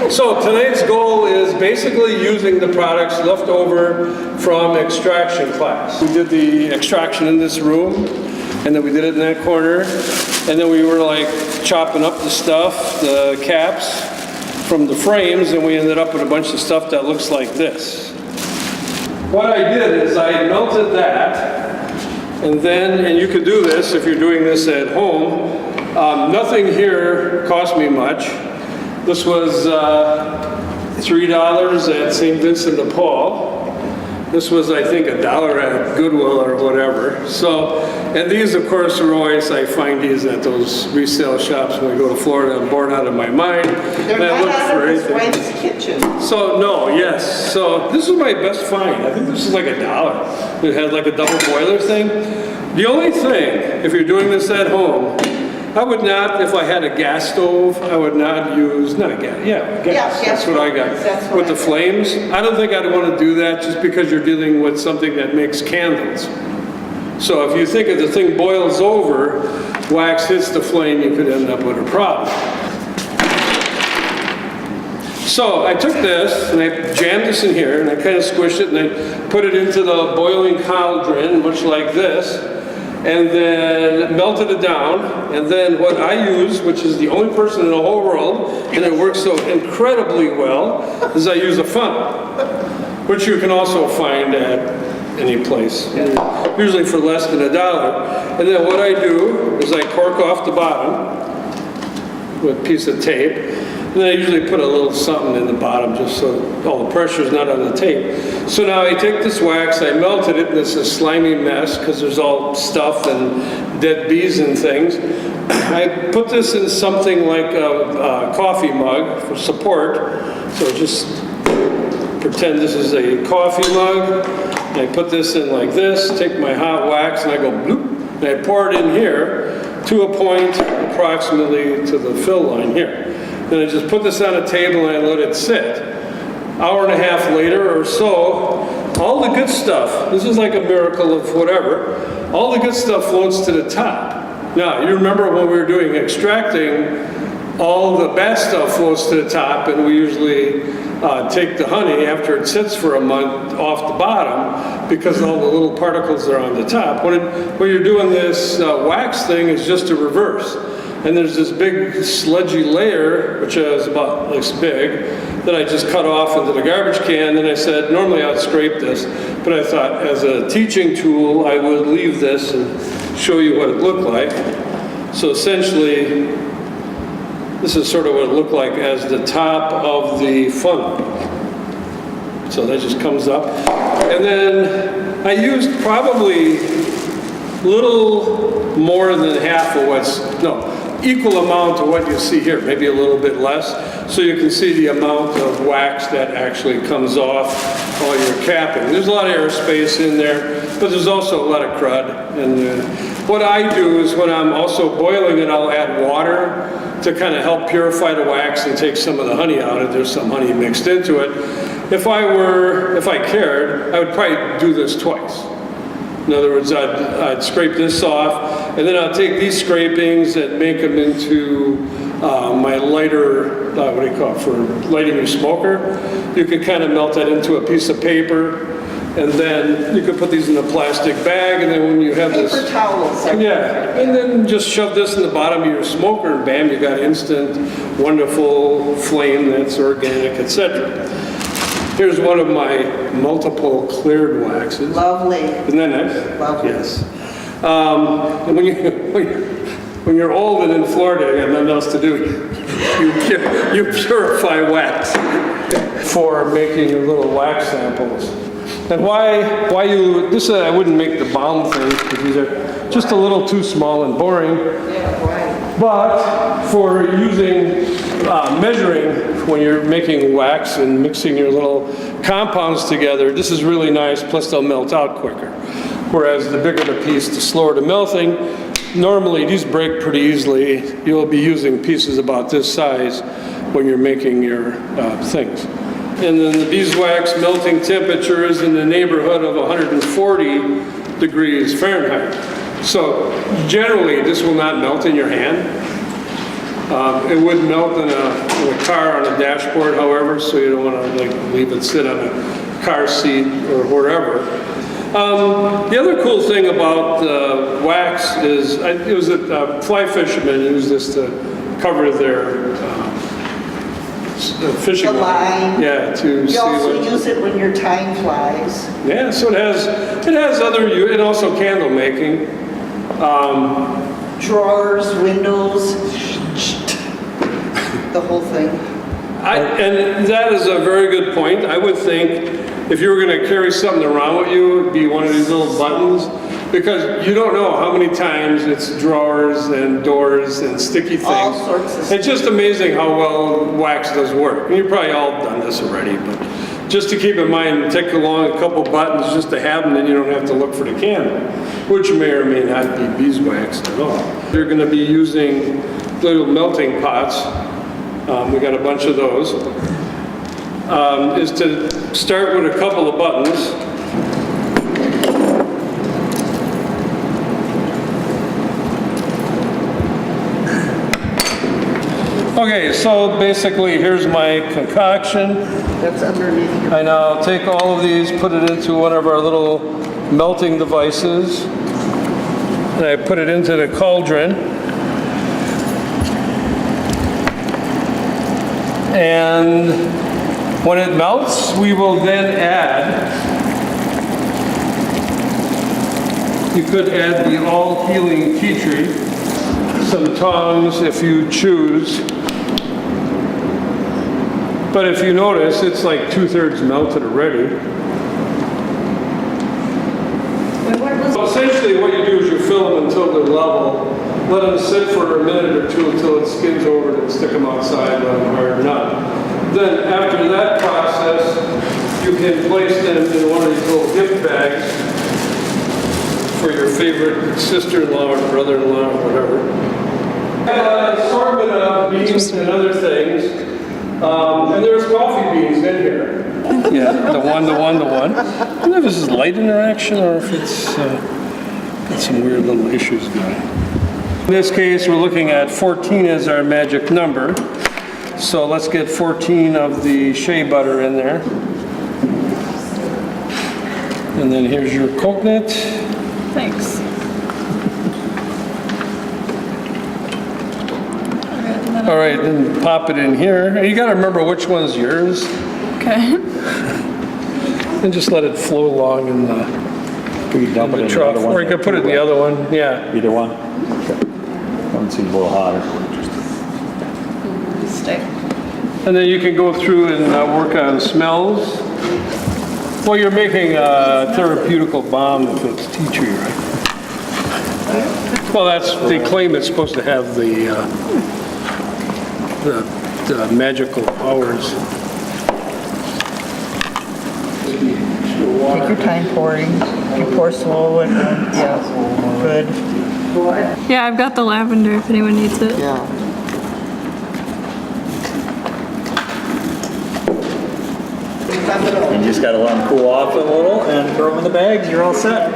So tonight's goal is basically using the products left over from extraction class. We did the extraction in this room, and then we did it in that corner, and then we were like chopping up the stuff, the caps from the frames, and we ended up with a bunch of stuff that looks like this. What I did is I melted that, and then, and you could do this if you're doing this at home. Nothing here cost me much. This was $3 at St. Vincent de Paul. This was, I think, $1 at Goodwill or whatever. So, and these, of course, are always, I find these at those resale shops when I go to Florida. I'm bored out of my mind. They're not out of his wife's kitchen. So, no, yes. So, this is my best find. I think this is like $1. It had like a double boiler thing. The only thing, if you're doing this at home, I would not, if I had a gas stove, I would not use, not a gas, gas. That's what I got. With the flames, I don't think I'd want to do that just because you're dealing with something that makes candles. So if you think if the thing boils over, wax hits the flame, you could end up with a problem. So I took this and I jammed this in here and I kind of squished it and I put it into the boiling cauldron, much like this. And then melted it down, and then what I use, which is the only person in the whole world, and it works so incredibly well, is I use a funnel, which you can also find at any place, usually for less than $1. And then what I do is I cork off the bottom with a piece of tape, and then I usually put a little something in the bottom just so all the pressure is not on the tape. So now I take this wax, I melted it, and it's a slimy mess because there's all stuff and dead bees and things. I put this in something like a coffee mug for support. So just pretend this is a coffee mug. And I put this in like this, take my hot wax, and I go bloop, and I pour it in here to a point approximately to the fill line here. Then I just put this on a table and I let it sit. Hour and a half later or so, all the good stuff, this is like a miracle of whatever, all the good stuff floats to the top. Now, you remember when we were doing extracting, all the bad stuff floats to the top, and we usually take the honey after it sits for a month off the bottom because all the little particles are on the top. When you're doing this wax thing, it's just a reverse. And there's this big sludgy layer, which is about this big, that I just cut off into the garbage can. And I said, normally I'd scrape this, but I thought as a teaching tool, I would leave this and show you what it looked like. So essentially, this is sort of what it looked like as the top of the funnel. So that just comes up. And then I used probably little more than half of equal amount of what you see here, maybe a little bit less, so you can see the amount of wax that actually comes off while you're capping. There's a lot of airspace in there, but there's also a lot of crud. And what I do is when I'm also boiling it, I'll add water to kind of help purify the wax and take some of the honey out if there's some honey mixed into it. If I cared, I would probably do this twice. In other words, I'd scrape this off, and then I'll take these scrapings and make them into my lighter, what do you call it, for lighting your smoker. You could kind of melt that into a piece of paper, and then you could put these in a plastic bag, and then when you have this... Paper towels. Yeah, and then just shove this in the bottom of your smoker, and bam, you got instant, wonderful flame that's organic, etc. Here's one of my multiple cleared waxes. Lovely. Isn't that nice? Lovely. Yes. And when you're old and in Florida, you have nothing else to do. You purify wax for making your little wax samples. And why this I wouldn't make the balm things because these are just a little too small and boring. Yeah, right. But for using, measuring when you're making wax and mixing your little compounds together, this is really nice, plus they'll melt out quicker. Whereas the bigger the piece, the slower the melting. Normally these break pretty easily. You'll be using pieces about this size when you're making your things. And then the beeswax melting temperature is in the neighborhood of 140 degrees Fahrenheit. So generally this will not melt in your hand. It would melt in a car on a dashboard, however, so you don't want to like leave it sit on a car seat or wherever. The other cool thing about wax is, it was that fly fishermen use this to cover their fishing The line. Yeah, to You see also what. use it when your time flies. Yeah, so it has other, and also candle making. Drawers, windows, the whole thing. And that is a very good point. I would think if you were going to carry something around with you, it would be one of these little buttons, because you don't know how many times it's drawers and doors and sticky things. All sorts of stuff. It's just amazing how well wax does work. And you've probably all done this already, but just to keep in mind, take along a couple buttons just to have them, then you don't have to look for the candle, which may or may not be beeswax at all. You're going to be using little melting pots. We got a bunch of those. Is to start with a couple of buttons. Okay, so basically here's my concoction. That's underneath your... I now take all of these, put it into one of our little melting devices, and I put it into the cauldron. And when it melts, we will then add, you could add the all-healing tea tree, some tongs if you choose. But if you notice, it's like 2/3 melted already. So essentially what you do is you fill them until they're level, let them sit for a minute or two until it skins over, and stick them outside, let them harden up. Then after that process, you can place them in one of these little gift bags for your favorite sister-in-law or brother-in-law or whatever. An assortment of beans and other things. And there's coffee beans in here. Yeah, the one. I don't know if this is light interaction or if it's got some weird little issues going. In this case, we're looking at 14 as our magic number. So let's get 14 of the shea butter in there. And then here's your coconut. Thanks. All right, then pop it in here. You gotta remember which one's yours. Okay. And just let it flow along in the, Could you dump it in the trough. other one? Or you could put it in the other one, yeah. Either one? Okay. One seems a little hotter. Stay. And then you can go through and work on smells. Well, you're making a therapeutical balm if it's tea tree, right? Well, they claim it's supposed to have the magical powers. Take your time pouring. You pour slow and yeah, good. Yeah, I've got the lavender if anyone needs it. Yeah. You just gotta let them cool off a little and throw them in the bags, you're all set.